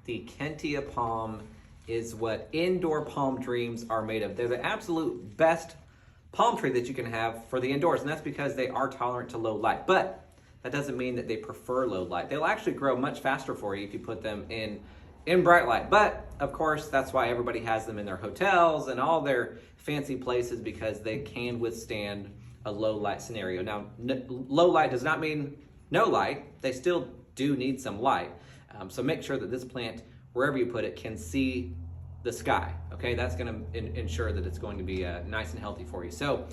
The Kentia Palm is what indoor palm trees are made of. They're the absolute best palm tree that you can have for the indoors, and that's because they are tolerant to low light. But that doesn't mean that they prefer low light. They'll actually grow much faster for you if you put them in bright light. But of course, that's why everybody has them in their hotels and all their fancy places, because they can withstand a low light scenario. Now, low light does not mean no light. They still do need some light. So make sure that this plant, wherever you put it, can see the sky. Okay, that's going to ensure that it's going to be nice and healthy for you. So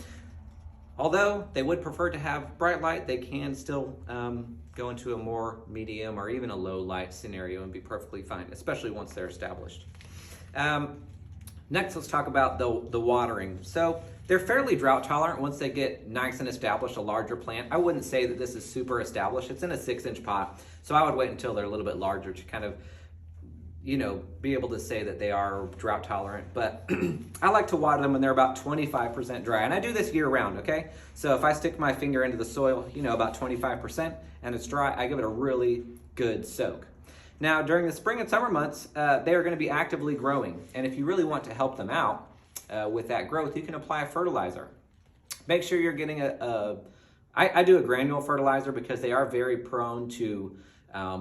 although they would prefer to have bright light, they can still go into a more medium or even a low light scenario and be perfectly fine, especially once they're established. Next, let's talk about the watering. So they're fairly drought tolerant once they get nice and established, a larger plant. I wouldn't say that this is super established. It's in a 6-inch pot, so I would wait until they're a little bit larger to kind of, be able to say that they are drought tolerant. But I like to water them when they're about 25% dry. And I do this year round, okay? So if I stick my finger into the soil, about 25%, and it's dry, I give it a really good soak. Now, during the spring and summer months, they are going to be actively growing. And if you really want to help them out with that growth, you can apply a fertilizer. Make sure you're getting I do a granule fertilizer because they are very prone to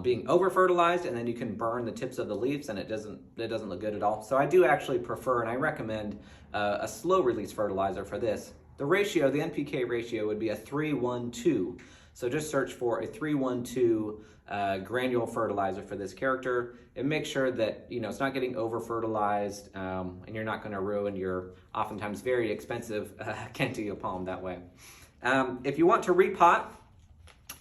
being over fertilized, and then you can burn the tips of the leaves and it doesn't look good at all. So I do actually prefer, and I recommend a slow release fertilizer for this. The ratio, the NPK ratio, would be a 3-1-2. So just search for a 3-1-2 granule fertilizer for this character, and make sure that it's not getting over fertilized, and you're not going to ruin your oftentimes very expensive Kentia palm that way. If you want to repot,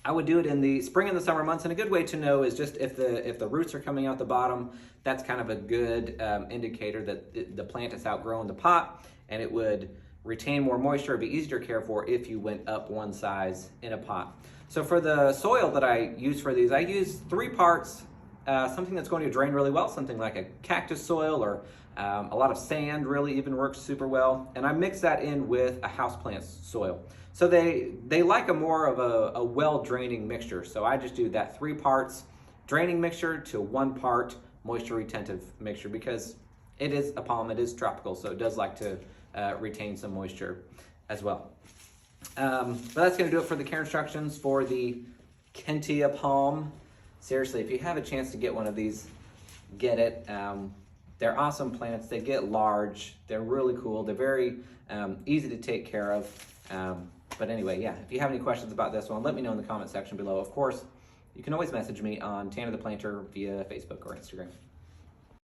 I would do it in the spring and the summer months, and a good way to know is just if the roots are coming out the bottom. That's kind of a good indicator that the plant is outgrowing the pot, and it would retain more moisture, be easier to care for if you went up one size in a pot. So for the soil that I use for these, I use 3 parts, something that's going to drain really well, something like a cactus soil, or a lot of sand really even works super well, and I mix that in with a houseplant soil. So they like a more of a well-draining mixture. So I just do that 3 parts draining mixture to 1 part moisture retentive mixture, because it is a palm, it is tropical, so it does like to retain some moisture as well. But that's going to do it for the care instructions for the Kentia palm. Seriously, if you have a chance to get one of these, get it. They're awesome plants. They get large. They're really cool. They're very easy to take care of. But anyway, yeah, if you have any questions about this one, let me know in the comment section below. Of course, you can always message me on Tanner the Planter via Facebook or Instagram.